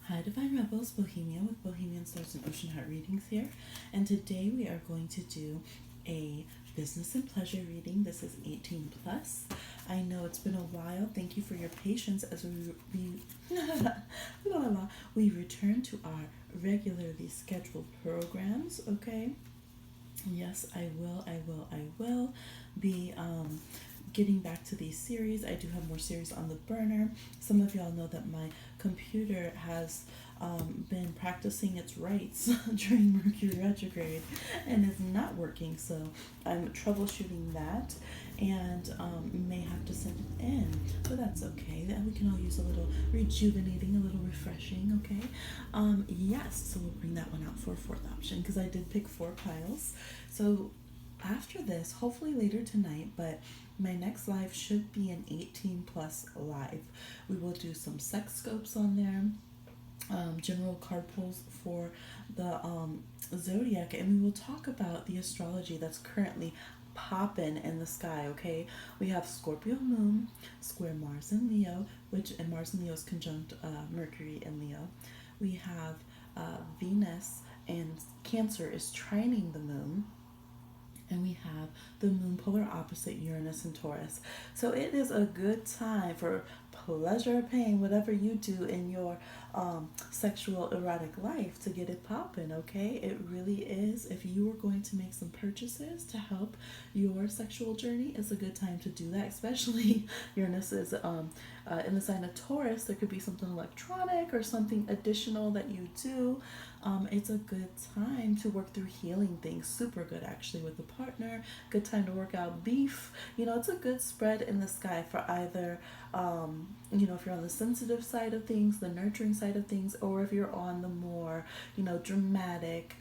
Hi, Divine Rebels, Bohemia with Bohemian Stars and Ocean Heart Readings here. And today we are going to do a business and pleasure reading. This is 18 plus. I know it's been a while. Thank you for your patience as we return to our regularly scheduled programs, okay? Yes, I will be getting back to these series. I do have more series on the burner. Some of y'all know that my computer has been practicing its rights during Mercury retrograde and is not working, so I'm troubleshooting that and may have to send it in, but that's okay. That we can all use a little rejuvenating, a little refreshing, okay? Yes, so we'll bring that one out for a fourth option because I did pick 4 piles. So after this, hopefully later tonight, but my next live should be an 18 plus live. We will do some sex scopes on there, general card pulls for the zodiac, and we will talk about the astrology that's currently popping in the sky. Okay, we have Scorpio moon square Mars in Leo, and Mars in Leo is conjunct Mercury in Leo. We have Venus and Cancer is trining the moon, and we have the moon polar opposite Uranus and Taurus. So it is a good time for pleasure or pain, whatever you do in your sexual erotic life, to get it popping, okay? It really is. If you are going to make some purchases to help your sexual journey, it's a good time to do that, especially Uranus is in the sign of Taurus. There could be something electronic or something additional that you do. It's a good time to work through healing things. Super good, actually, with a partner. Good time to work out beef. It's a good spread in the sky for either, if you're on the sensitive side of things, the nurturing side of things, or if you're on the more, dramatic,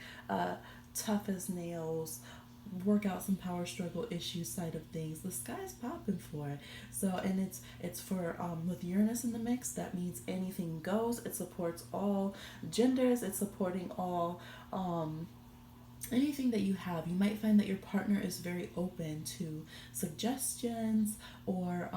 tough as nails, work out some power struggle issues side of things. The sky's popping for it. So, and it's for with Uranus in the mix, that means anything goes. It supports all genders. It's supporting all anything that you have. You might find that your partner is very open to suggestions, or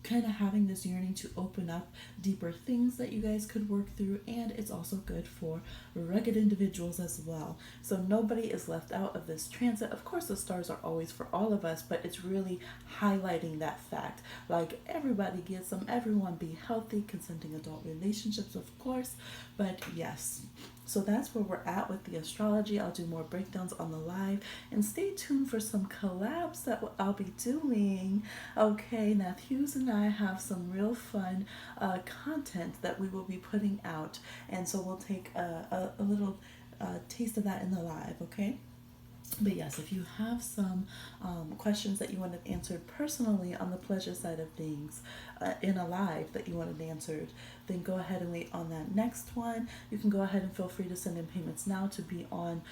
kind of having this yearning to open up deeper things that you guys could work through. And it's also good for rugged individuals as well. So nobody is left out of this transit. Of course, the stars are always for all of us, but it's really highlighting that fact. Like, everybody gets them. Everyone be healthy, consenting adult relationships, of course. But yes, so that's where we're at with the astrology. I'll do more breakdowns on the live, and stay tuned for some collabs that I'll be doing. Okay, Nath Hughes and I have some real fun content that we will be putting out, and so we'll take a little taste of that in the live, okay? But yes, if you have some questions that you wanted answered personally on the pleasure side of things in a live that you wanted answered, then go ahead and wait on that next one. You can go ahead and feel free to send in payments now to be on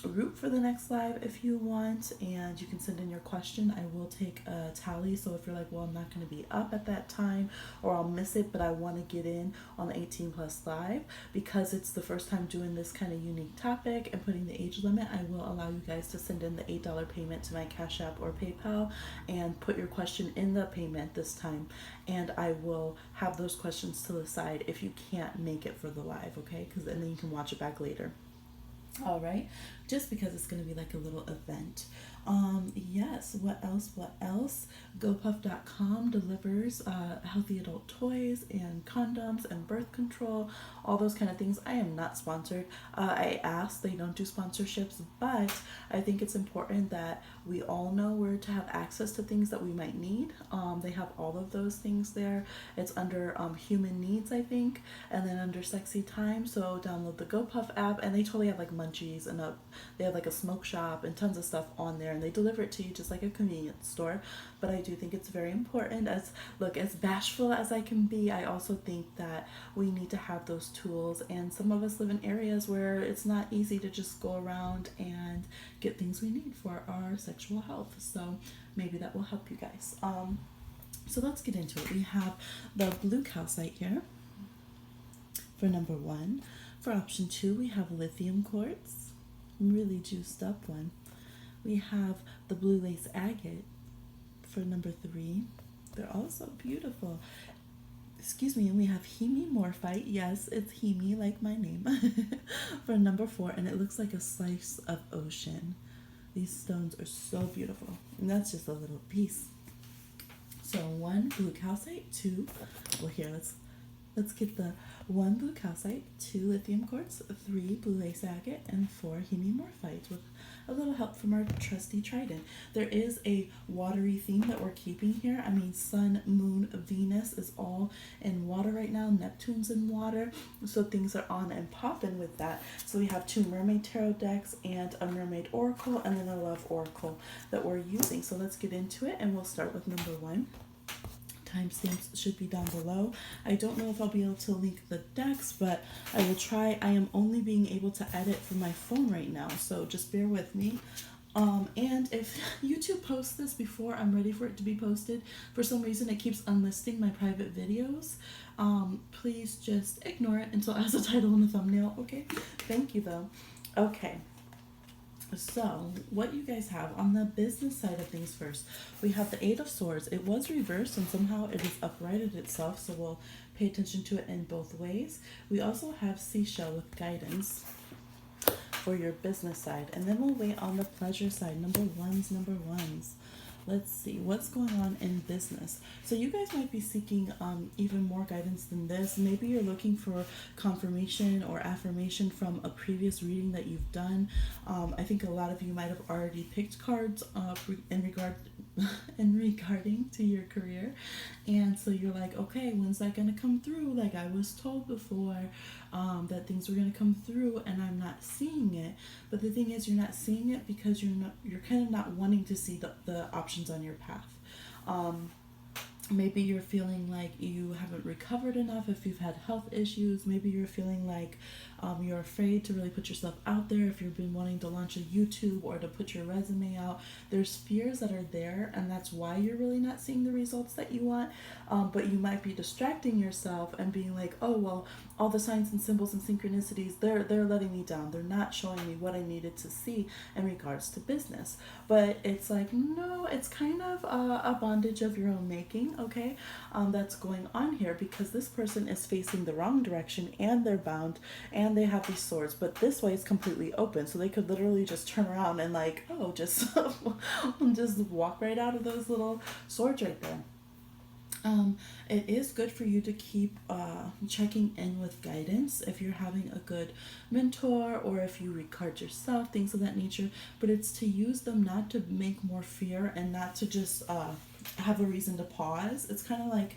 route for the next live if you want, and you can send in your question. I will take a tally, so if you're like, well, I'm not going to be up at that time, or I'll miss it, but I want to get in on the 18 plus live, because it's the first time doing this kind of unique topic and putting the age limit, I will allow you guys to send in the $8 payment to my Cash App or PayPal and put your question in the payment this time, and I will have those questions to the side if you can't make it for the live, okay? Because then you can watch it back later. All right, just because it's going to be like a little event. Yes, what else? GoPuff.com delivers healthy adult toys and condoms and birth control, all those kind of things. I am not sponsored. I asked, they don't do sponsorships, but I think it's important that we all know where to have access to things that we might need. They have all of those things there. It's under human needs, I think, and then under sexy time. So download the GoPuff app, and they totally have like munchies, and they have like a smoke shop and tons of stuff on there, and they deliver it to you just like a convenience store. But I do think it's very important. As bashful as I can be, I also think that we need to have those tools, and some of us live in areas where it's not easy to just go around and get things we need for our sexual health. So maybe that will help you guys. So let's get into it. We have the blue calcite here for number 1. For option 2, we have lithium quartz, really juiced up one. We have the blue lace agate for number 3. They're also beautiful. excuse me, and we have Hemimorphite. Yes, it's Hemi, like my name, for number 4, and it looks like a slice of ocean. These stones are so beautiful, and that's just a little piece. So 1 blue calcite, 2, well here, let's get the 1 blue calcite, 2 lithium quartz, 3 blue lace agate, and 4 hemimorphite with a little help from our trusty trident. There is a watery theme that we're keeping here. I mean, Sun, Moon, Venus is all in water right now. Neptune's in water, so things are on and popping with that. So we have 2 mermaid tarot decks and a mermaid oracle, and then a love oracle that we're using. So let's get into it, and we'll start with number 1. Timestamps should be down below. I don't know if I'll be able to link the decks, but I will try. I am only being able to edit from my phone right now, so just bear with me. And if YouTube posts this before I'm ready for it to be posted, for some reason it keeps unlisting my private videos, please just ignore it until it has a title and a thumbnail, okay? Thank you, though. Okay. So, what you guys have on the business side of things first, we have the 8 of Swords. It was reversed and somehow it has uprighted itself, so we'll pay attention to it in both ways. We also have Seashell with guidance for your business side, and then we'll wait on the pleasure side. Number ones. Let's see what's going on in business. So you guys might be seeking even more guidance than this. Maybe you're looking for confirmation or affirmation from a previous reading that you've done. I think a lot of you might have already picked cards in regarding to your career, and so you're like, okay, when's that gonna come through? Like I was told before that things were gonna come through, and I'm not seeing it. But the thing is, you're not seeing it because you're kind of not wanting to see the options on your path. Maybe you're feeling like you haven't recovered enough if you've had health issues. Maybe you're feeling like you're afraid to really put yourself out there if you've been wanting to launch a YouTube or to put your resume out. There's fears that are there, and that's why you're really not seeing the results that you want. But you might be distracting yourself and being like, oh, well, all the signs and symbols and synchronicities, they're letting me down. They're not showing me what I needed to see in regards to business. But it's like, no, it's kind of a bondage of your own making, okay? That's going on here, because this person is facing the wrong direction and they're bound and they have these swords, but this way is completely open, so they could literally just turn around and like, oh, just just walk right out of those little swords right there. It is good for you to keep checking in with guidance if you're having a good mentor or if you record yourself, things of that nature. But it's to use them not to make more fear and not to just have a reason to pause. It's kind of like,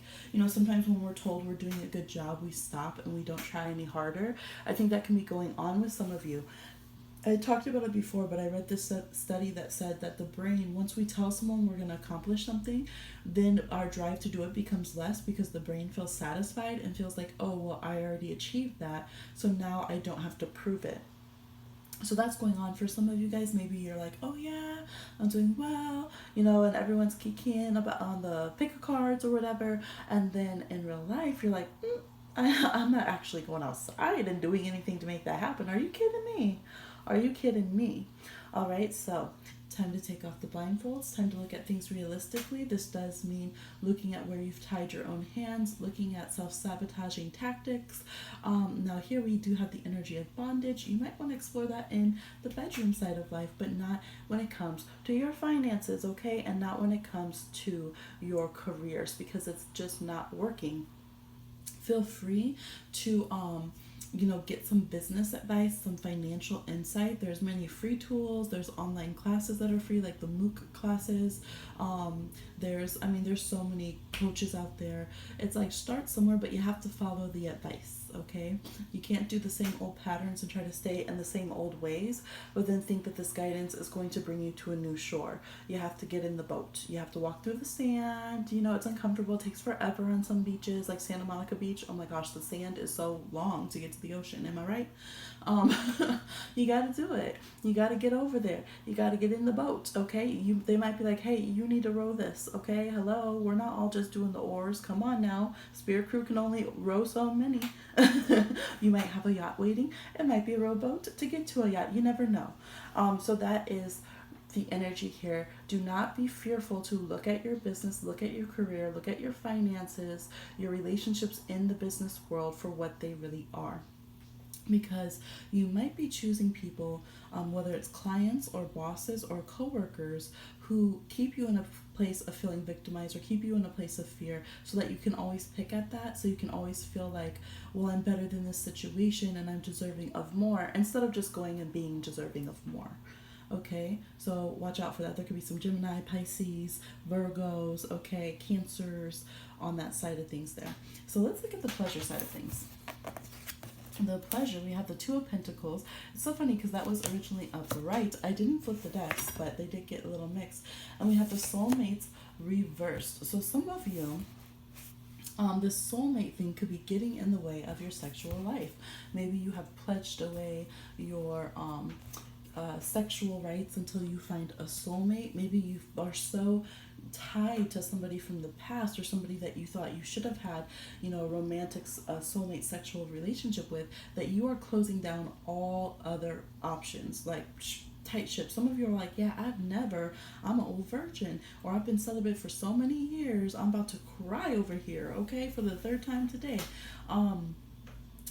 sometimes when we're told we're doing a good job, we stop and we don't try any harder. I think that can be going on with some of you. I talked about it before, but I read this study that said that the brain, once we tell someone we're going to accomplish something, then our drive to do it becomes less, because the brain feels satisfied and feels like, oh, well, I already achieved that, so now I don't have to prove it. So that's going on for some of you guys. Maybe you're like, oh yeah, I'm doing well, and everyone's kicking about on the pick a cards or whatever, and then in real life you're like, I'm not actually going outside and doing anything to make that happen. Are you kidding me? Are you kidding me? All right, so time to take off the blindfolds, time to look at things realistically. This does mean looking at where you've tied your own hands, looking at self-sabotaging tactics. Now here we do have the energy of bondage. You might want to explore that in the bedroom side of life, but not when it comes to your finances, okay? And not when it comes to your careers, because it's just not working. Feel free to get some business advice, some financial insight. There's many free tools. There's online classes that are free, like the MOOC classes. There's so many coaches out there. It's like, start somewhere, but you have to follow the advice, okay? You can't do the same old patterns and try to stay in the same old ways, but then think that this guidance is going to bring you to a new shore. You have to get in the boat. You have to walk through the sand. It's uncomfortable. It takes forever on some beaches, like Santa Monica Beach. Oh my gosh, the sand is so long to get to the ocean. Am I right? You got to do it. You got to get over there. You got to get in the boat, okay? They might be like, hey, you need to row this, okay? Hello, we're not all just doing the oars. Come on now. Spirit crew can only row so many. You might have a yacht waiting. It might be a rowboat to get to a yacht. You never know. So that is the energy here. Do not be fearful to look at your business, look at your career, look at your finances, your relationships in the business world for what they really are. Because you might be choosing people, whether it's clients or bosses or coworkers, who keep you in a place of feeling victimized or keep you in a place of fear, so that you can always pick at that, so you can always feel like, well, I'm better than this situation and I'm deserving of more, instead of just going and being deserving of more. Okay, so watch out for that. There could be some Gemini, Pisces, Virgos, okay, Cancers on that side of things there. So let's look at the pleasure side of things. The pleasure, we have the Two of Pentacles. It's so funny because that was originally upright. I didn't flip the decks, but they did get a little mixed. And we have the soulmates reversed. So some of you, this soulmate thing could be getting in the way of your sexual life. Maybe you have pledged away your sexual rights until you find a soulmate. Maybe you are so tied to somebody from the past, or somebody that you thought you should have had, a romantic soulmate sexual relationship with, that you are closing down all other options, like tight ship. Some of you are like, yeah, I'm an old virgin, or I've been celibate for so many years, I'm about to cry over here, okay, for the third time today.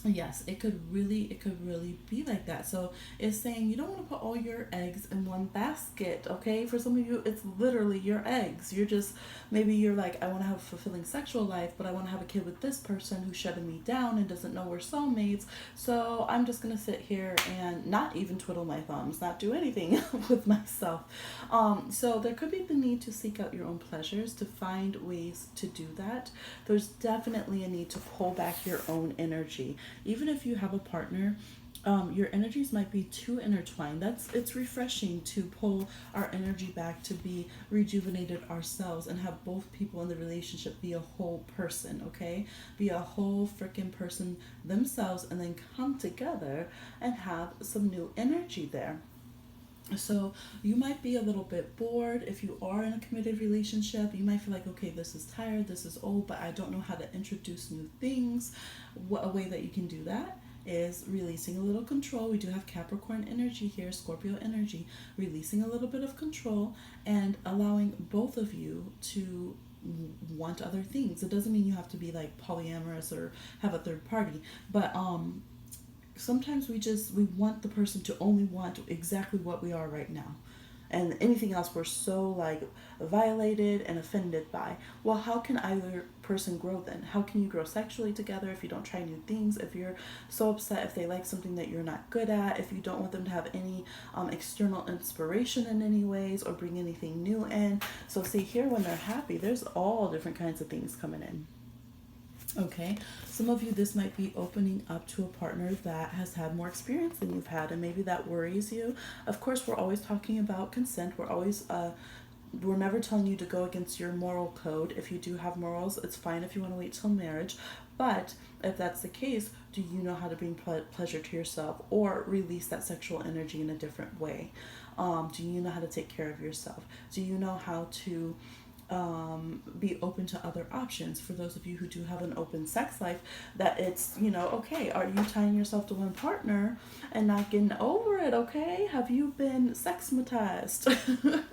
Yes, it could really be like that. So it's saying you don't want to put all your eggs in one basket, okay? For some of you, it's literally your eggs. Maybe you're like, I want to have a fulfilling sexual life, but I want to have a kid with this person who's shutting me down and doesn't know we're soulmates. So I'm just going to sit here and not even twiddle my thumbs, not do anything with myself. So there could be the need to seek out your own pleasures, to find ways to do that. There's definitely a need to pull back your own energy. Even if you have a partner, your energies might be too intertwined. It's refreshing to pull our energy back, to be rejuvenated ourselves, and have both people in the relationship be a whole person, okay? Be a whole freaking person themselves, and then come together and have some new energy there. So you might be a little bit bored if you are in a committed relationship. You might feel like, okay, this is tired, this is old, but I don't know how to introduce new things. A way that you can do that is releasing a little control. We do have Capricorn energy here, Scorpio energy, releasing a little bit of control and allowing both of you to want other things. It doesn't mean you have to be like polyamorous or have a third party, but sometimes we want the person to only want exactly what we are right now, and anything else we're so like violated and offended by. Well, how can either person grow then? How can you grow sexually together if you don't try new things? If you're so upset if they like something that you're not good at, if you don't want them to have any external inspiration in any ways or bring anything new in. So see here, when they're happy, there's all different kinds of things coming in. Okay, some of you, this might be opening up to a partner that has had more experience than you've had, and maybe that worries you. Of course, we're always talking about consent. We're never telling you to go against your moral code. If you do have morals, it's fine if you want to wait till marriage. But if that's the case, do you know how to bring pleasure to yourself or release that sexual energy in a different way? Do you know how to take care of yourself? Do you know how to be open to other options? For those of you who do have an open sex life, that it's, okay, are you tying yourself to one partner and not getting over it? Okay, have you been sexmatized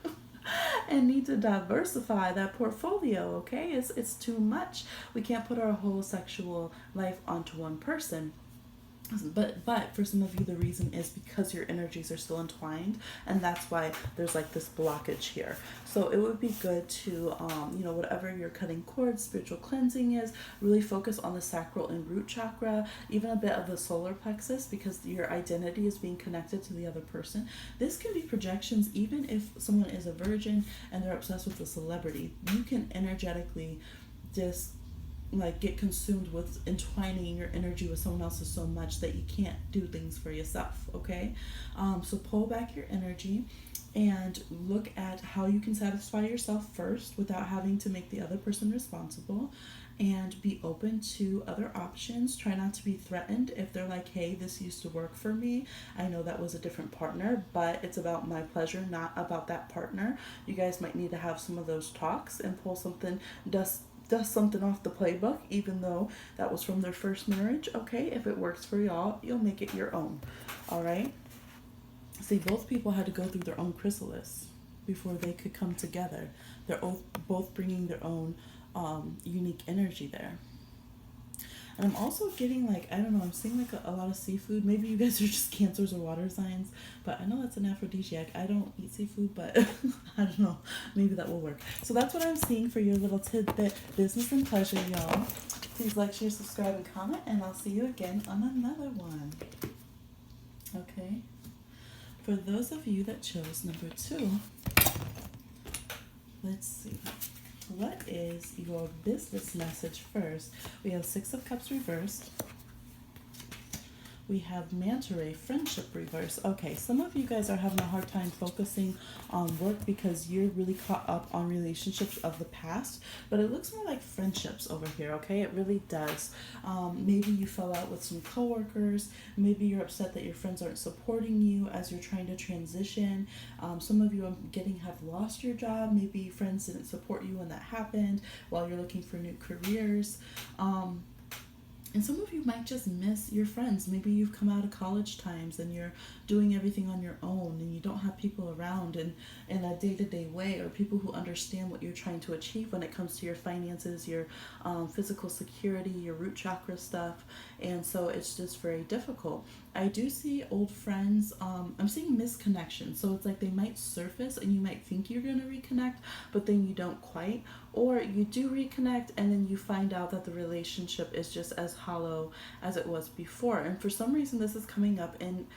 and need to diversify that portfolio? Okay, it's too much. We can't put our whole sexual life onto one person. But for some of you, the reason is because your energies are still entwined, and that's why there's like this blockage here. So it would be good to, whatever your cutting cords, spiritual cleansing is, really focus on the sacral and root chakra, even a bit of the solar plexus, because your identity is being connected to the other person. This can be projections. Even if someone is a virgin and they're obsessed with a celebrity, you can energetically just get consumed with entwining your energy with someone else's so much that you can't do things for yourself. Okay, so pull back your energy and look at how you can satisfy yourself first without having to make the other person responsible, and be open to other options. Try not to be threatened if they're like, hey, this used to work for me, I know that was a different partner, but it's about my pleasure, not about that partner. You guys might need to have some of those talks and pull something, dust something off the playbook, even though that was from their first marriage. Okay, if it works for y'all, you'll make it your own. All right. See, both people had to go through their own chrysalis. before they could come together. They're both bringing their own unique energy there. And I'm also getting like, I don't know, I'm seeing like a lot of seafood. Maybe you guys are just cancers or water signs, but I know that's an aphrodisiac. I don't eat seafood, but I don't know. Maybe that will work. So that's what I'm seeing for your little tidbit, business and pleasure, y'all. Please like, share, subscribe, and comment, and I'll see you again on another one. Okay? For those of you that chose number 2, let's see. What is your business message first? We have 6 of Cups reversed. We have Manta Ray, friendship reverse. Okay, some of you guys are having a hard time focusing on work because you're really caught up on relationships of the past, but it looks more like friendships over here, okay? It really does. Maybe you fell out with some coworkers. Maybe you're upset that your friends aren't supporting you as you're trying to transition. Some of you, I'm getting, have lost your job. Maybe friends didn't support you when that happened while you're looking for new careers. And some of you might just miss your friends. Maybe you've come out of college times and you're doing everything on your own and you don't have people around in a day-to-day way, or people who understand what you're trying to achieve when it comes to your finances, your physical security, your root chakra stuff. And so it's just very difficult. I do see old friends. I'm seeing misconnections. So it's like they might surface and you might think you're going to reconnect, but then you don't quite. Or you do reconnect and then you find out that the relationship is just as hollow as it was before. And for some reason, this is coming up in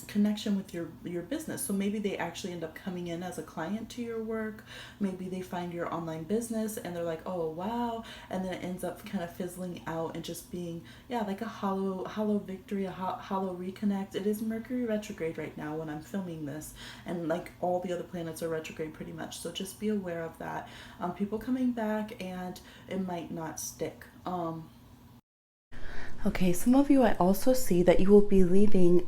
connection with your business. So maybe they actually end up coming in as a client to your work. Maybe they find your online business and they're like, oh, wow. And then it ends up kind of fizzling out and just being, like a hollow victory, a hollow reconnect. It is Mercury retrograde right now when I'm filming this. And like all the other planets are retrograde pretty much. So just be aware of that. People coming back and it might not stick. Okay, some of you, I also see that you will be leaving,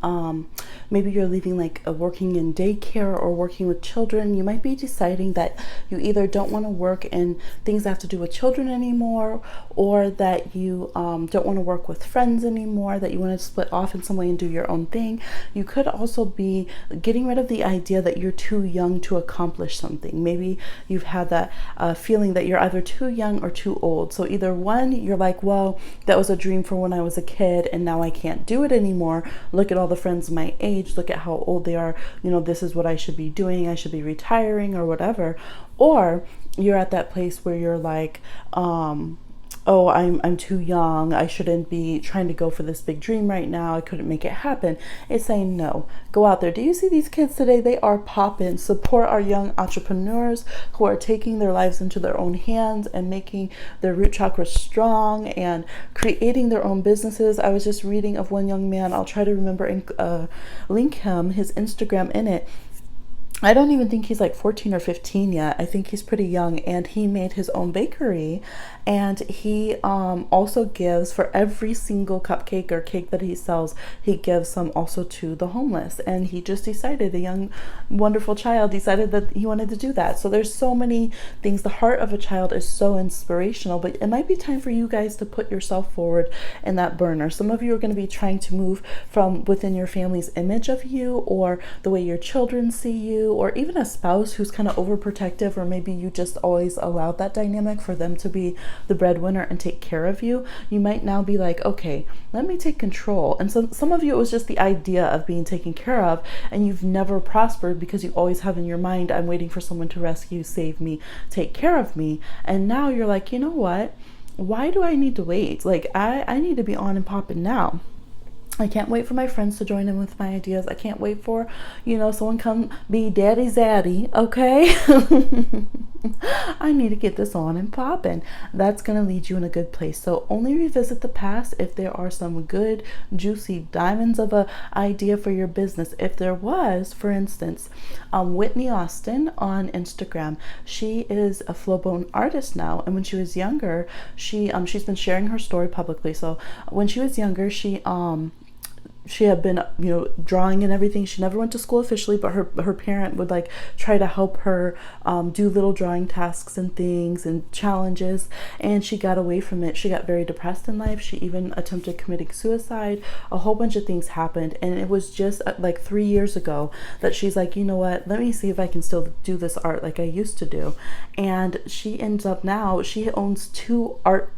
maybe you're leaving like working in daycare or working with children. You might be deciding that you either don't want to work in things that have to do with children anymore, or that you don't want to work with friends anymore, that you want to split off in some way and do your own thing. You could also be getting rid of the idea that you're too young to accomplish something. Maybe you've had that feeling that you're either too young or too old. So either one, you're like, well, that was a dream for when I was a kid and now I can't do it anymore. Look at all the friends my age, look at how old they are, this is what I should be doing, I should be retiring or whatever. Or you're at that place where you're like, oh, I'm too young, I shouldn't be trying to go for this big dream right now, I couldn't make it happen. It's saying no, go out there. Do you see these kids today? They are popping. Support our young entrepreneurs who are taking their lives into their own hands and making their root chakra strong and creating their own businesses. I was just reading of one young man, I'll try to remember and link his Instagram in it. I don't even think he's like 14 or 15 yet. I think he's pretty young, and he made his own bakery, and he also gives, for every single cupcake or cake that he sells, he gives some also to the homeless. And he just decided, a young wonderful child decided that he wanted to do that. So there's so many things. The heart of a child is so inspirational, but it might be time for you guys to put yourself forward in that burner. Some of you are going to be trying to move from within your family's image of you, or the way your children see you, or even a spouse who's kind of overprotective, or maybe you just always allowed that dynamic for them to be the breadwinner and take care of you. You might now be like, okay, let me take control. And so some of you, it was just the idea of being taken care of, and you've never prospered because you always have in your mind, I'm waiting for someone to rescue, save me, take care of me. And now you're like, you know what? Why do I need to wait? Like, I need to be on and popping now. I can't wait for my friends to join in with my ideas. I can't wait for, someone come be daddy zaddy, okay? I need to get this on and popping. That's going to lead you in a good place. So only revisit the past if there are some good, juicy diamonds of a idea for your business. If there was, for instance, Whitney Austin on Instagram. She is a Flowbone artist now. And when she was younger, she's been sharing her story publicly. So when she was younger, she had been, drawing and everything. She never went to school officially, but her parent would like try to help her do little drawing tasks and things and challenges, and she got away from it. She got very depressed in life. She even attempted committing suicide. A whole bunch of things happened, and it was just like 3 years ago that she's like, you know what, let me see if I can still do this art like I used to do. And she ends up now, she owns 2 art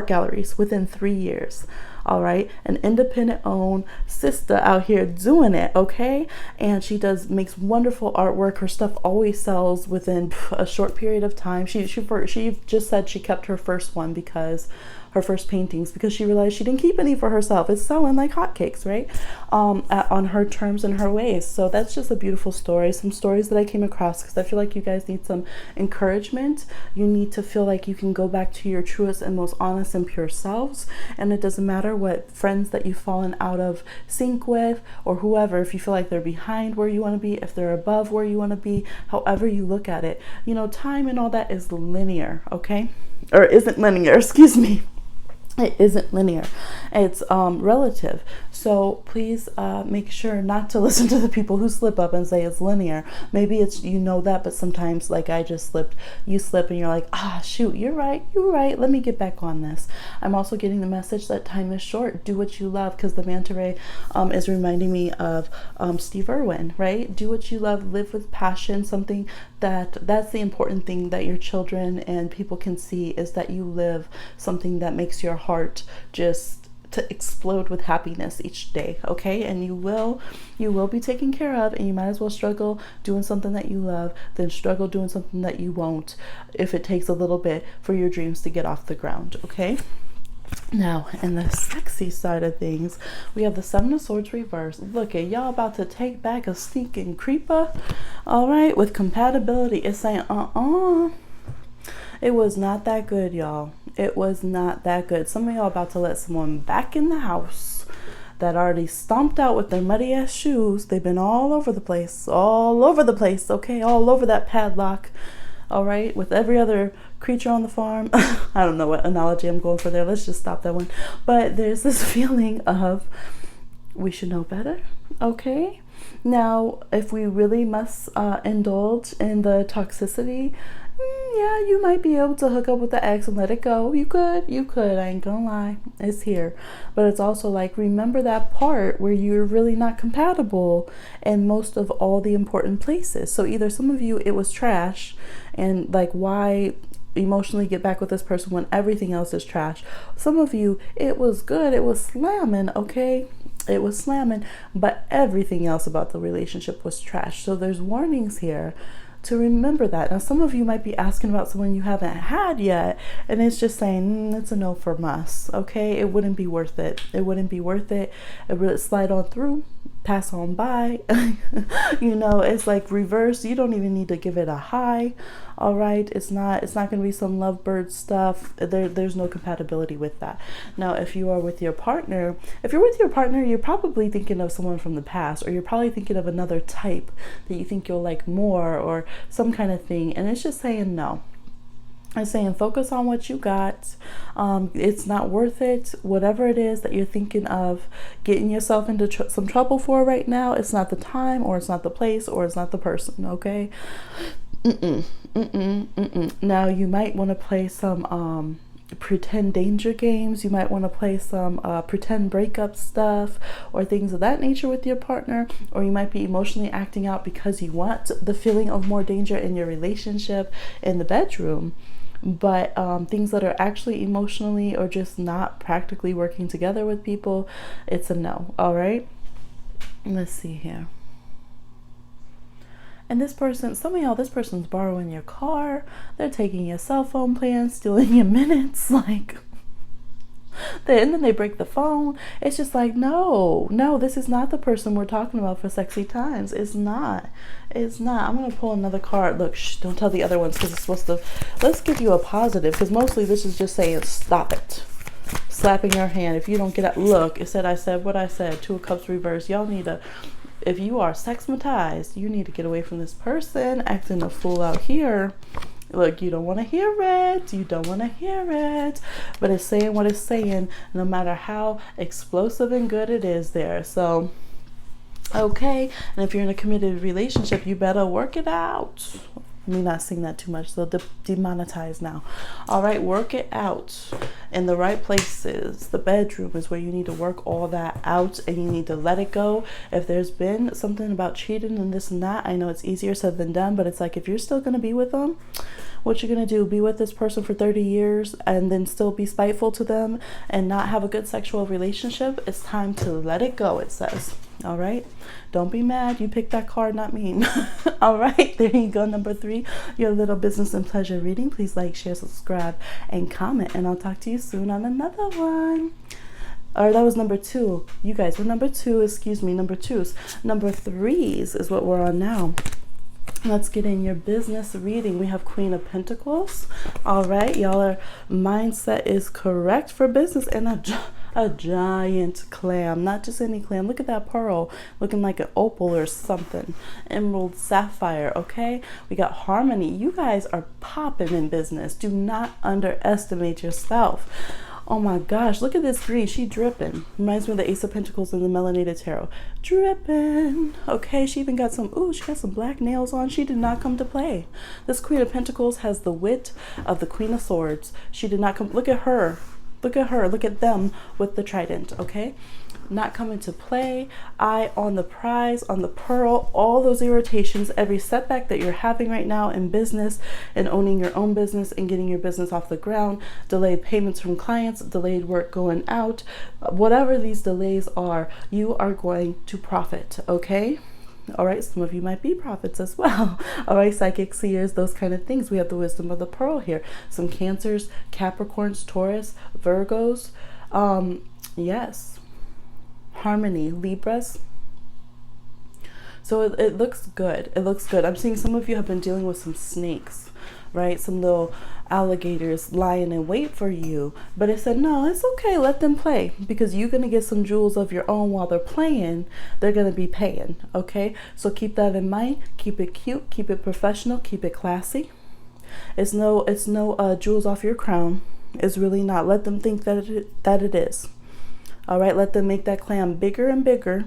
galleries within 3 years. All right, an independent owned sister out here doing it, okay? And she makes wonderful artwork. Her stuff always sells within a short period of time. She just said she kept her first one, because her first paintings, because she realized she didn't keep any for herself. It's selling like hotcakes, right? On her terms and her ways. So that's just a beautiful story. Some stories that I came across, because I feel like you guys need some encouragement. You need to feel like you can go back to your truest and most honest and pure selves. And it doesn't matter what friends that you've fallen out of sync with, or whoever, if you feel like they're behind where you want to be, if they're above where you want to be, however you look at it, time and all that is linear, okay? Or isn't linear, excuse me. It isn't linear. It's relative. So please make sure not to listen to the people who slip up and say it's linear. Maybe it's, that, but sometimes, like I just slipped, you slip and you're like, shoot, you're right. Let me get back on this. I'm also getting the message that time is short. Do what you love, because the manta ray is reminding me of Steve Irwin, right? Do what you love, live with passion. Something that's the important thing that your children and people can see, is that you live something that makes your heart just to explode with happiness each day, okay? And you will be taken care of, and you might as well struggle doing something that you love than struggle doing something that you won't, if it takes a little bit for your dreams to get off the ground, okay? Now, in the sexy side of things, we have the 7 of Swords reverse. Look at y'all about to take back a sneaking creeper. All right, with compatibility, it's saying, it was not that good, y'all. It was not that good. Some of y'all about to let someone back in the house that already stomped out with their muddy ass shoes. They've been all over the place, okay? All over that padlock. All right, with every other creature on the farm. I don't know what analogy I'm going for there. Let's just stop that one. But there's this feeling of, we should know better, okay? Now, if we really must indulge in the toxicity, yeah, you might be able to hook up with the ex and let it go. You could, I ain't gonna lie. It's here. But it's also like, remember that part where you're really not compatible in most of all the important places. So either some of you, it was trash, and like, why emotionally get back with this person when everything else is trash? Some of you, it was good, it was slamming, okay? It was slamming, but everything else about the relationship was trash. So there's warnings here to remember that. Now, some of you might be asking about someone you haven't had yet, and it's just saying, it's a no from us, okay? It wouldn't be worth it. It wouldn't be worth it. It would slide on through, pass on by. It's like reverse. You don't even need to give it a hi. All right, it's not going to be some lovebird stuff. There's no compatibility with that. Now, if you're with your partner, you're probably thinking of someone from the past, or you're probably thinking of another type that you think you'll like more, or some kind of thing. And it's just saying no. I'm saying focus on what you got. It's not worth it. Whatever it is that you're thinking of getting yourself into some trouble for right now, it's not the time, or it's not the place, or it's not the person, okay? Now, you might want to play some pretend danger games. You might want to play some pretend breakup stuff, or things of that nature with your partner. Or you might be emotionally acting out because you want the feeling of more danger in your relationship in the bedroom. But things that are actually emotionally or just not practically working together with people, it's a no. All right, let's see here. And this person, some of y'all, this person's borrowing your car. They're taking your cell phone plan, stealing your minutes, and then they break the phone. It's just like, no, this is not the person we're talking about for sexy times. It's not. I'm going to pull another card. Look, don't tell the other ones, because it's supposed to, let's give you a positive, because mostly this is just saying, stop it. Slapping your hand. If you don't get out, look, I said what I said. 2 of Cups reverse. Y'all need to, if you are sexmatized, you need to get away from this person acting a fool out here. Look, you don't want to hear it. You don't want to hear it. But it's saying what it's saying, no matter how explosive and good it is there. So, okay. And if you're in a committed relationship, you better work it out. Let me not sing that too much, so demonetize now. All right, work it out in the right places. The bedroom is where you need to work all that out, and you need to let it go. If there's been something about cheating and this and that, I know it's easier said than done, but it's like, if you're still going to be with them, what you're going to do, be with this person for 30 years and then still be spiteful to them and not have a good sexual relationship? It's time to let it go, it says. All right, don't be mad. You picked that card, not me. All right, there you go. Number 3, your little business and pleasure reading. Please like, share, subscribe, and comment, and I'll talk to you soon on another one. Or that was number 2. You guys were number 2. Excuse me, number 2s. Number 3s is what we're on now. Let's get in your business reading. We have Queen of Pentacles. All right, y'all, our mindset is correct for business, and a giant clam, not just any clam. Look at that pearl, looking like an opal or something. Emerald sapphire. Okay, we got harmony. You guys are popping in business. Do not underestimate yourself. Oh my gosh, look at this green. She dripping. Reminds me of the Ace of Pentacles in the Melanated Tarot. Dripping. Okay, she even got some, she got some black nails on. She did not come to play. This Queen of Pentacles has the wit of the Queen of Swords. She did not come. Look at her. Look at her. Look at them with the trident. Okay, not coming to play. Eye on the prize, on the pearl. All those irritations, every setback that you're having right now in business and owning your own business and getting your business off the ground, delayed payments from clients, delayed work going out, whatever these delays are, you are going to profit. Okay. All right, some of you might be prophets as well. All right, psychic seers, those kind of things. We have the wisdom of the pearl here. Some Cancers, Capricorns, Taurus, Virgos. Yes. Harmony, Libras. So it looks good. It looks good. I'm seeing some of you have been dealing with some snakes, right? Some little alligators lying in wait for you. But it said, no, it's okay. Let them play, because you're going to get some jewels of your own while they're playing. They're going to be paying. Okay. So keep that in mind. Keep it cute. Keep it professional. Keep it classy. It's no jewels off your crown. It's really not. Let them think that it is. All right. Let them make that clam bigger and bigger.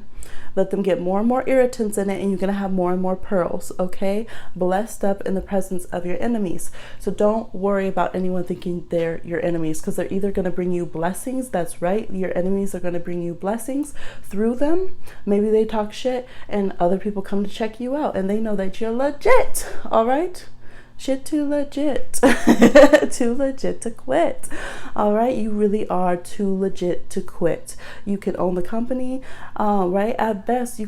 Let them get more and more irritants in it, and you're going to have more and more pearls. Okay. Blessed up in the presence of your enemies. So don't worry about anyone thinking they're your enemies, because they're either going to bring you blessings. That's right. Your enemies are going to bring you blessings through them. Maybe they talk shit and other people come to check you out and they know that you're legit. All right. Shit too legit. Too legit to quit. All right, you really are too legit to quit. You can own the company, right? At best,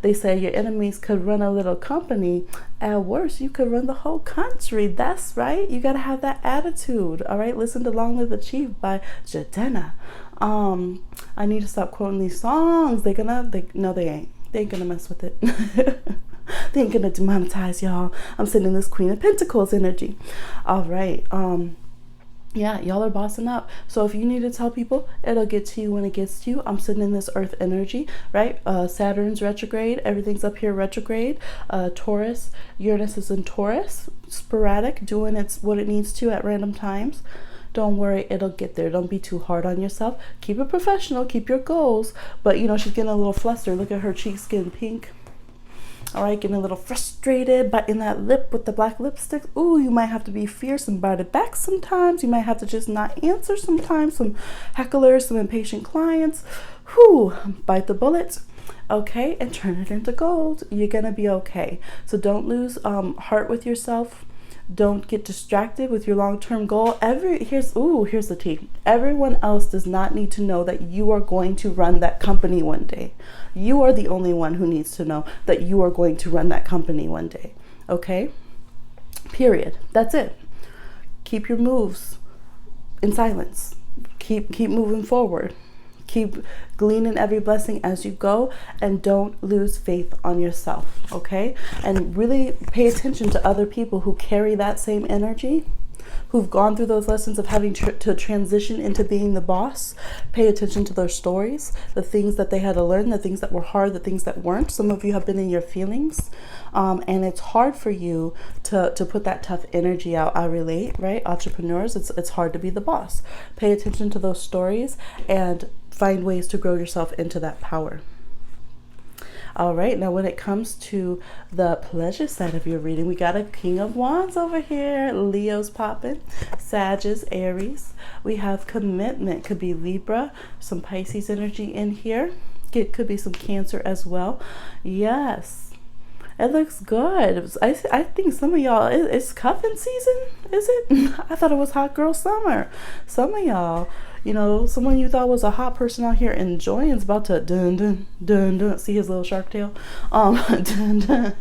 they say your enemies could run a little company. At worst, you could run the whole country. That's right. You got to have that attitude. All right, listen to Long Live the Chief by Jadena. I need to stop quoting these songs. No, they ain't. They ain't gonna mess with it. They ain't gonna demonetize y'all. I'm sending this Queen of Pentacles energy. All right. Yeah, y'all are bossing up. So if you need to tell people, it'll get to you when it gets to you. I'm sending this Earth energy, right? Saturn's retrograde. Everything's up here retrograde. Taurus, Uranus is in Taurus. Sporadic, doing what it needs to at random times. Don't worry, it'll get there. Don't be too hard on yourself. Keep it professional. Keep your goals. But, she's getting a little flustered. Look at her cheeks getting pink. All right, getting a little frustrated, biting that lip with the black lipstick. Ooh, you might have to be fierce and bite it back sometimes. You might have to just not answer sometimes. Some hecklers, some impatient clients. Whew, bite the bullet. Okay, and turn it into gold. You're going to be okay. So don't lose heart with yourself. Don't get distracted with your long-term goal. Here's the tea. Everyone else does not need to know that you are going to run that company one day. You are the only one who needs to know that you are going to run that company one day. Okay? Period. That's it. Keep your moves in silence. Keep moving forward. Keep gleaning every blessing as you go, and don't lose faith on yourself, okay? And really pay attention to other people who carry that same energy. who've gone through those lessons of having to transition into being the boss, pay attention to their stories, the things that they had to learn, the things that were hard, the things that weren't. Some of you have been in your feelings, and it's hard for you to put that tough energy out. I relate, right? Entrepreneurs, it's hard to be the boss. Pay attention to those stories and find ways to grow yourself into that power. All right, now when it comes to the pleasure side of your reading, we got a King of Wands over here. Leo's popping, Sagittarius, Aries. We have commitment, could be Libra, some Pisces energy in here. It could be some Cancer as well. Yes, it looks good. I think some of y'all, it's cuffing season, is it? I thought it was hot girl summer. Some of y'all, you know, someone you thought was a hot person out here enjoying is about to dun dun dun dun. See his little shark tail? Dun dun,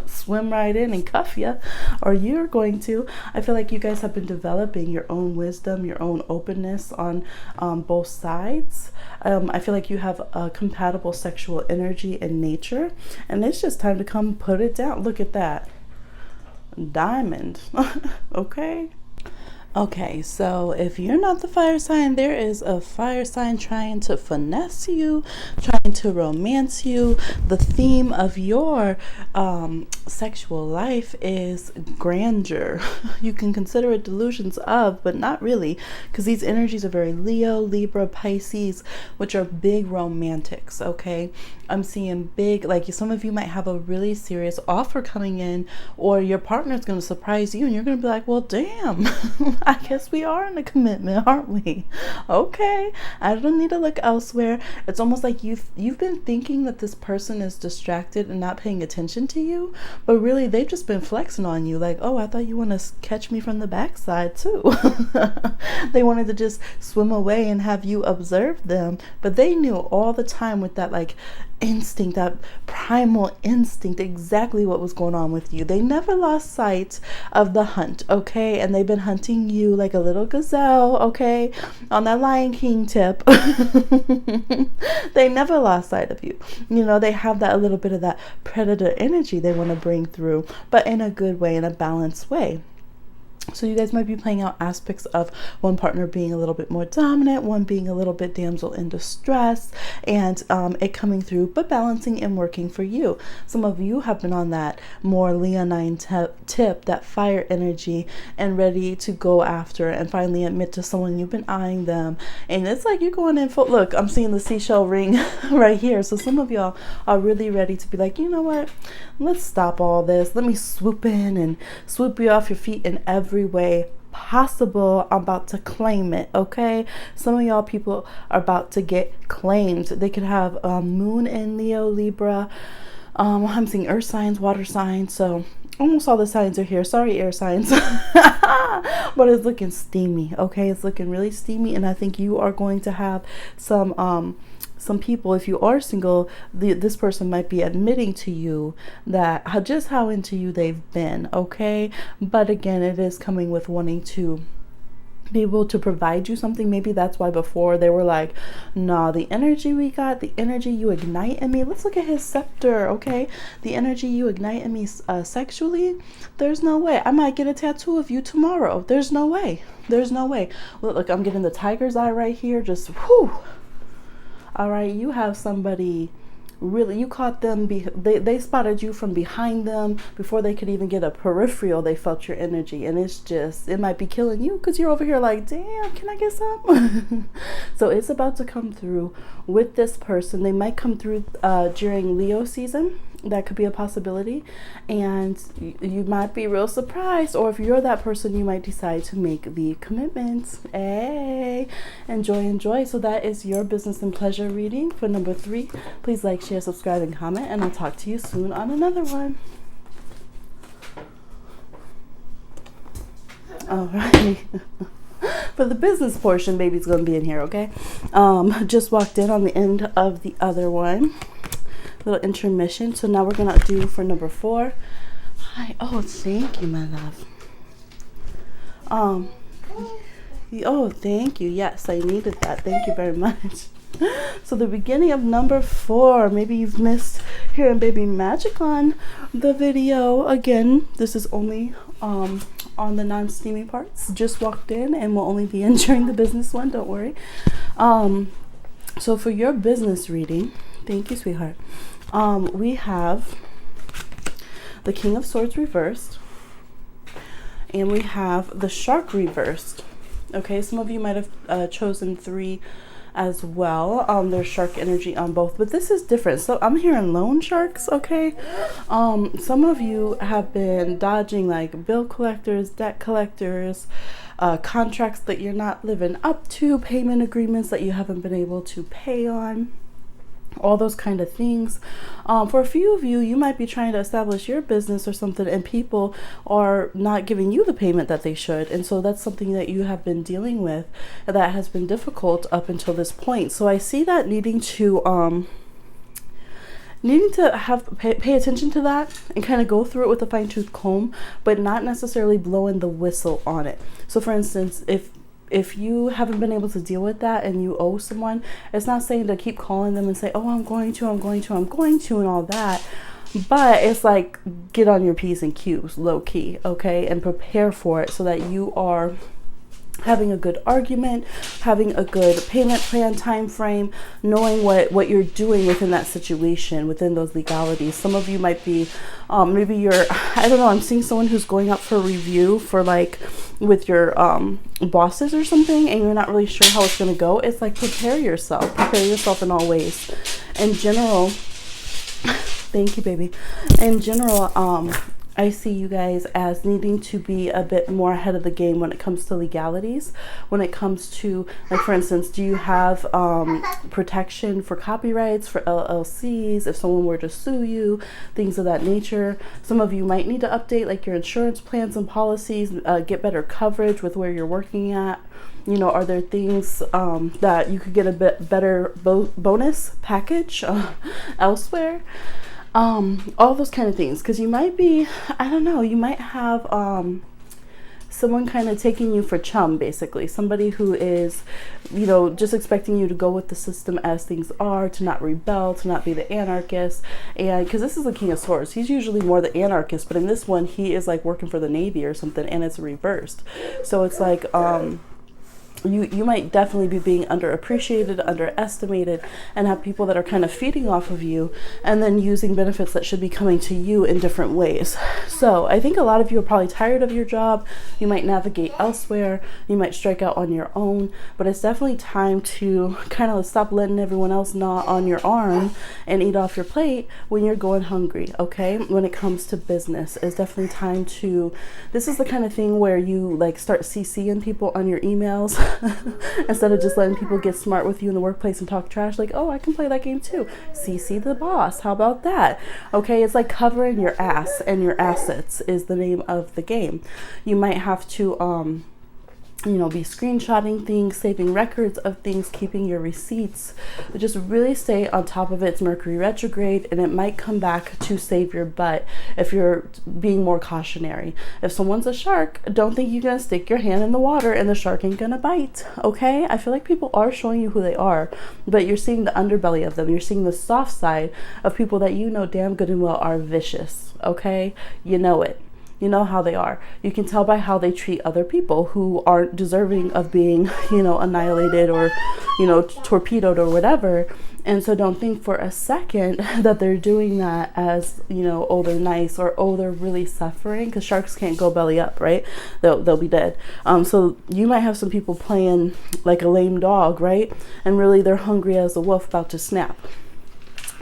swim right in and cuff you, or you're going to. I feel like you guys have been developing your own wisdom, your own openness on both sides. I feel like you have a compatible sexual energy and nature, and it's just time to come put it down. Look at that diamond. Okay. Okay, so if you're not the fire sign, there is a fire sign trying to finesse you, trying to romance you. The theme of your sexual life is grandeur. You can consider it delusions of, but not really, because these energies are very Leo, Libra, Pisces, which are big romantics, okay? I'm seeing big, like some of you might have a really serious offer coming in, or your partner's going to surprise you and you're going to be like, well, damn, I guess we are in a commitment, aren't we? Okay, I don't need to look elsewhere. It's almost like you've been thinking that this person is distracted and not paying attention to you, but really they've just been flexing on you like, oh, I thought you want to catch me from the backside too. They wanted to just swim away and have you observe them, but they knew all the time with that like instinct, that primal instinct, exactly what was going on with you. They never lost sight of the hunt, okay? And they've been hunting you like a little gazelle, okay? On that Lion King tip. They never lost sight of you. You know, they have that a little bit of that predator energy they want to bring through, but in a good way, in a balanced way. So you guys might be playing out aspects of one partner being a little bit more dominant, one being a little bit damsel in distress, and it coming through, but balancing and working for you. Some of you have been on that more leonine tip, that fire energy, and ready to go after and finally admit to someone you've been eyeing them. And it's like you're going in for, look, I'm seeing the seashell ring right here. So some of y'all are really ready to be like, you know what? Let's stop all this. Let me swoop in and swoop you off your feet in every way possible. I'm about to claim it, okay? Some of y'all people are about to get claimed. They could have moon in Leo, Libra. I'm seeing earth signs, water signs, so almost all the signs are here. Sorry, air signs. But it's looking steamy, okay? It's looking really steamy, and I think you are going to have some people, if you are single, this person might be admitting to you that just how into you they've been, okay? But again, it is coming with wanting to be able to provide you something. Maybe that's why before they were like, nah, the energy we got, the energy you ignite in me, let's look at his scepter, okay? The energy you ignite in me sexually, there's no way. I might get a tattoo of you tomorrow. There's no way. There's no way. Look, I'm getting the tiger's eye right here. Just whew. All right, you have somebody really, you caught them, they spotted you from behind them before they could even get a peripheral. They felt your energy, and it's just, it might be killing you because you're over here like, damn, can I get some? So it's about to come through with this person. They might come through during Leo season. That could be a possibility, and you might be real surprised, or if you're that person, you might decide to make the commitment. Hey, enjoy. So that is your business and pleasure reading for number 3. Please like, share, subscribe, and comment, and I'll talk to you soon on another one. All right. For the business portion, baby's gonna be in here, okay? Just walked in on the end of the other one. Little intermission. So now we're gonna do for number 4. Hi. Oh, thank you, my love. Oh, thank you. Yes, I needed that. Thank you very much. So the beginning of number 4. Maybe you've missed hearing baby magic on the video. Again, this is only on the non-steamy parts. Just walked in and will only be in during the business one, don't worry. So for your business reading, thank you, sweetheart, we have the King of Swords reversed, and we have the Shark reversed. Okay, some of you might have chosen 3 as well. There's shark energy on both, but this is different. So I'm hearing loan sharks. Okay, some of you have been dodging like bill collectors, debt collectors, contracts that you're not living up to, payment agreements that you haven't been able to pay on, all those kind of things. For a few of you, you might be trying to establish your business or something, and people are not giving you the payment that they should, and so that's something that you have been dealing with that has been difficult up until this point. So I see that needing to have pay attention to that and kind of go through it with a fine-tooth comb, but not necessarily blowing the whistle on it. So for instance, if you haven't been able to deal with that and you owe someone, it's not saying to keep calling them and say, oh, I'm going to, and all that. But it's like, get on your P's and Q's, low key, okay? And prepare for it so that you are having a good argument, having a good payment plan, time frame, knowing what you're doing within that situation, within those legalities. Some of you might be, maybe you're, I don't know, I'm seeing someone who's going up for review for like with your bosses or something, and you're not really sure how it's going to go. It's like, prepare yourself in all ways. In general, thank you, baby. In general, I see you guys as needing to be a bit more ahead of the game when it comes to legalities, when it comes to, like, for instance, do you have protection for copyrights, for LLCs, if someone were to sue you, things of that nature. Some of you might need to update like your insurance plans and policies, get better coverage with where you're working at. You know, are there things that you could get a bit better bonus package elsewhere? All those kind of things, because you might be, I don't know, you might have someone kind of taking you for chum, basically. Somebody who is, you know, just expecting you to go with the system as things are, to not rebel, to not be the anarchist. And because this is the King of Swords, he's usually more the anarchist, but in this one he is like working for the Navy or something, and it's reversed. So it's like you might definitely be being underappreciated, underestimated, and have people that are kind of feeding off of you and then using benefits that should be coming to you in different ways. So I think a lot of you are probably tired of your job. You might navigate elsewhere. You might strike out on your own, but it's definitely time to kind of stop letting everyone else gnaw on your arm and eat off your plate when you're going hungry, okay? When it comes to business, it's definitely time to, this is the kind of thing where you like start CCing people on your emails instead of just letting people get smart with you in the workplace and talk trash like, oh, I can play that game too. CC the boss. How about that? Okay, it's like covering your ass and your assets is the name of the game. You might have to you know, be screenshotting things, saving records of things, keeping your receipts. Just really stay on top of it. It's Mercury retrograde, and it might come back to save your butt if you're being more cautionary. If someone's a shark, don't think you're gonna stick your hand in the water and the shark ain't gonna bite, okay? I feel like people are showing you who they are, but you're seeing the underbelly of them. You're seeing the soft side of people that you know damn good and well are vicious, okay? You know it. You know how they are. You can tell by how they treat other people who aren't deserving of being, you know, annihilated or, you know, torpedoed or whatever. And so don't think for a second that they're doing that as, you know, oh, they're nice or, oh, they're really suffering, because sharks can't go belly up, right? They'll be dead. So you might have some people playing like a lame dog, right? And really they're hungry as a wolf about to snap.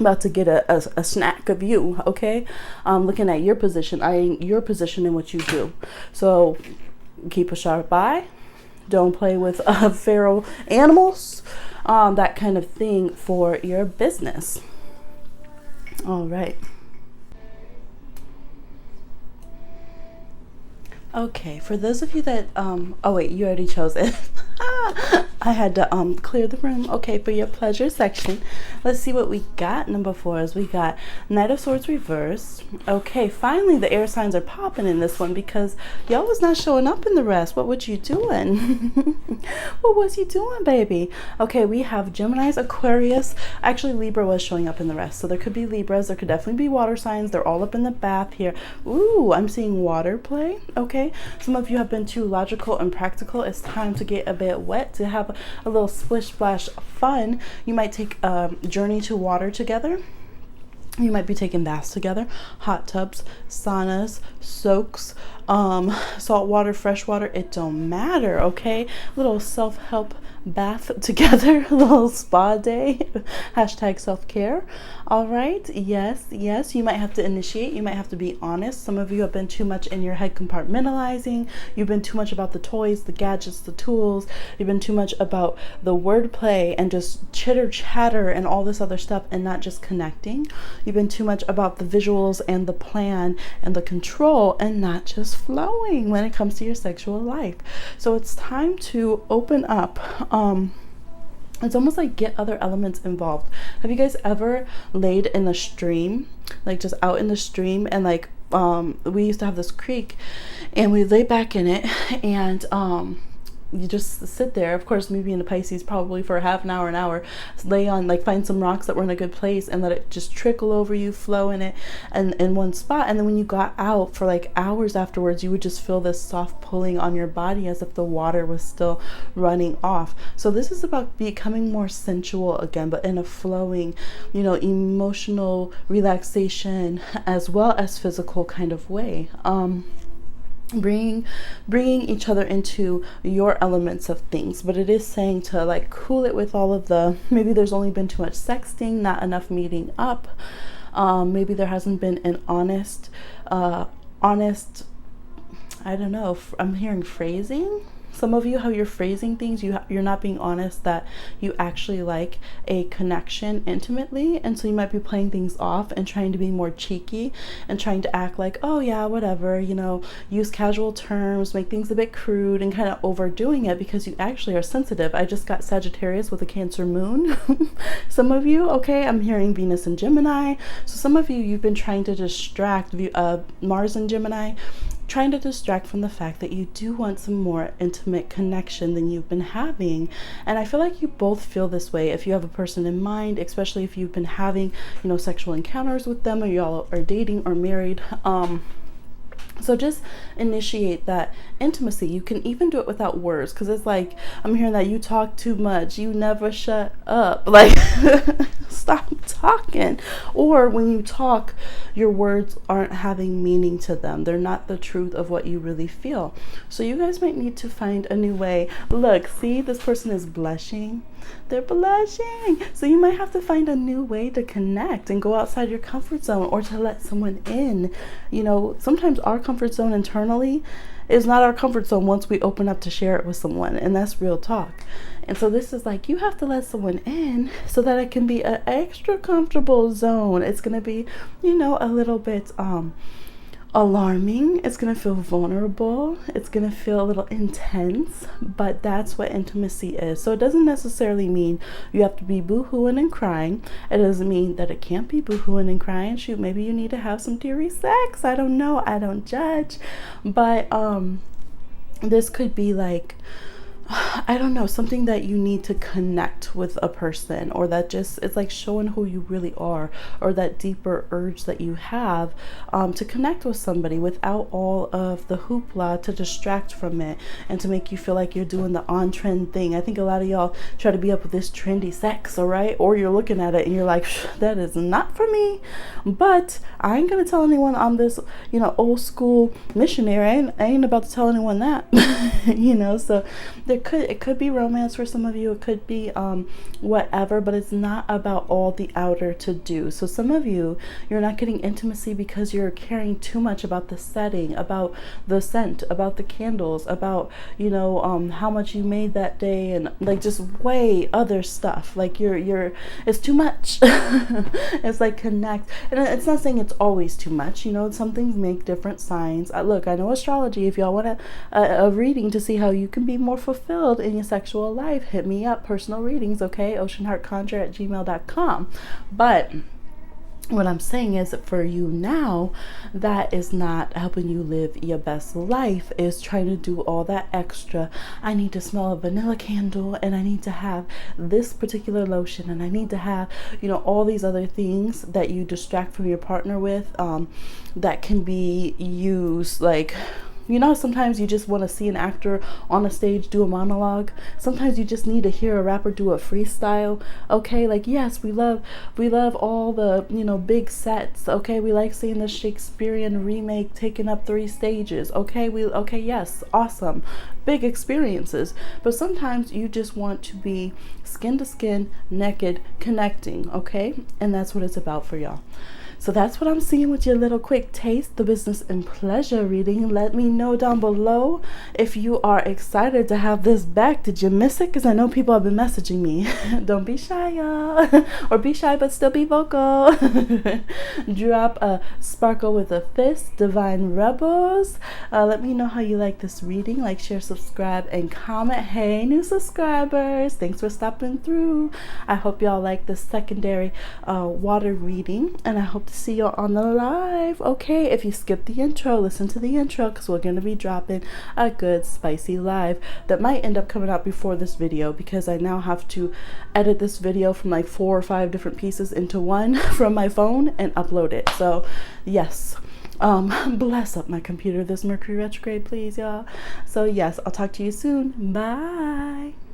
About to get a snack of you, okay? Looking at your position, eyeing your position in what you do. So keep a sharp eye. Don't play with feral animals. That kind of thing for your business. All right. Okay, for those of you that, oh wait, you already chose it. I had to clear the room, okay, for your pleasure section. Let's see what we got. Number 4 is we got Knight of Swords reversed. Okay, finally the air signs are popping in this one because y'all was not showing up in the rest. What was you doing? What was you doing, baby? Okay, we have Gemini's, Aquarius. Actually, Libra was showing up in the rest. So there could be Libras. There could definitely be water signs. They're all up in the bath here. Ooh, I'm seeing water play. Okay, some of you have been too logical and practical. It's time to get a bit wet, to have a little splish splash fun. You might take a journey to water together. You might be taking baths together, hot tubs, saunas, soaks, salt water, fresh water, it don't matter, okay? Little self-help bath together, a little spa day, hashtag self-care. All right, yes, you might have to initiate, you might have to be honest. Some of you have been too much in your head compartmentalizing. You've been too much about the toys, the gadgets, the tools. You've been too much about the wordplay and just chitter chatter and all this other stuff and not just connecting. You've been too much about the visuals and the plan and the control and not just flowing when it comes to your sexual life. So it's time to open up. It's almost like get other elements involved. Have you guys ever laid in the stream, like just out in the stream, and like we used to have this creek and we lay back in it and you just sit there, of course, maybe in a Pisces, probably for half an hour, lay on, like find some rocks that were in a good place and let it just trickle over you, flow in it and in one spot. And then when you got out for like hours afterwards, you would just feel this soft pulling on your body as if the water was still running off. So this is about becoming more sensual again, but in a flowing, you know, emotional relaxation as well as physical kind of way. Bringing each other into your elements of things, but it is saying to like cool it with all of the, maybe there's only been too much sexting, not enough meeting up, maybe there hasn't been an honest I don't know, I'm hearing phrasing. Some of you, how you're phrasing things, you're not being honest that you actually like a connection intimately, and so you might be playing things off and trying to be more cheeky and trying to act like, oh yeah, whatever, you know, use casual terms, make things a bit crude and kind of overdoing it because you actually are sensitive. I just got Sagittarius with a Cancer moon. Some of you, okay, I'm hearing Venus and Gemini. So some of you, you've been trying to distract Mars and Gemini, trying to distract from the fact that you do want some more intimate connection than you've been having. And I feel like you both feel this way if you have a person in mind, especially if you've been having, you know, sexual encounters with them, or y'all are dating or married. So just initiate that intimacy. You can even do it without words, because it's like, I'm hearing that you talk too much, you never shut up, like stop talking. Or when you talk, your words aren't having meaning to them, they're not the truth of what you really feel. So you guys might need to find a new way. Look, see, this person is blushing, they're blushing. So you might have to find a new way to connect and go outside your comfort zone, or to let someone in. You know, sometimes our comfort zone internally is not our comfort zone once we open up to share it with someone, and that's real talk. And so this is like, you have to let someone in so that it can be an extra comfortable zone. It's going to be, you know, a little bit alarming, it's going to feel vulnerable, it's going to feel a little intense, but that's what intimacy is. So it doesn't necessarily mean you have to be boo-hooing and crying. It doesn't mean that it can't be boo-hooing and crying. Shoot, maybe you need to have some teary sex, I don't know, I don't judge. But this could be like, I don't know, something that you need to connect with a person, or that just, it's like showing who you really are, or that deeper urge that you have to connect with somebody without all of the hoopla to distract from it and to make you feel like you're doing the on-trend thing. I think a lot of y'all try to be up with this trendy sex, all right? Or you're looking at it and you're like, that is not for me. But I ain't gonna tell anyone I'm this, you know, old school missionary. I ain't about to tell anyone that. You know, so it could be romance for some of you, it could be whatever, but it's not about all the outer to do. So some of you, you're not getting intimacy because you're caring too much about the setting, about the scent, about the candles, about, you know, how much you made that day, and like just way other stuff. Like you're it's too much. It's like connect, and it's not saying it's always too much, you know, some things make different signs. Look, I know astrology, if y'all want a reading to see how you can be more fulfilled fulfilled in your sexual life, hit me up, personal readings, okay? oceanheartconjure@gmail.com. But what I'm saying is that for you now, that is not helping you live your best life, is trying to do all that extra. I need to smell a vanilla candle, and I need to have this particular lotion, and I need to have, all these other things that you distract from your partner with, that can be used, like, sometimes you just want to see an actor on a stage do a monologue. Sometimes you just need to hear a rapper do a freestyle. Okay, like, yes, we love all the, big sets. Okay, we like seeing the Shakespearean remake taking up 3 stages. Okay, yes, awesome. Big experiences. But sometimes you just want to be skin to skin, naked, connecting, okay? And that's what it's about for y'all. So that's what I'm seeing with your little quick taste, the business and pleasure reading. Let me know down below if you are excited to have this back. Did you miss it? Because I know people have been messaging me. Don't be shy, y'all. Or be shy, but still be vocal. Drop a sparkle with a fist, Divine Rebels. Let me know how you like this reading. Like, share, subscribe, and comment. Hey, new subscribers. Thanks for stopping through. I hope y'all like this secondary water reading. And I hope to see you on the live. Okay, if you skipped the intro, listen to the intro, because we're going to be dropping a good spicy live that might end up coming out before this video, because I now have to edit this video from like 4 or 5 different pieces into one from my phone and upload it. So yes, bless up my computer this Mercury retrograde, please, y'all. So yes, I'll talk to you soon. Bye.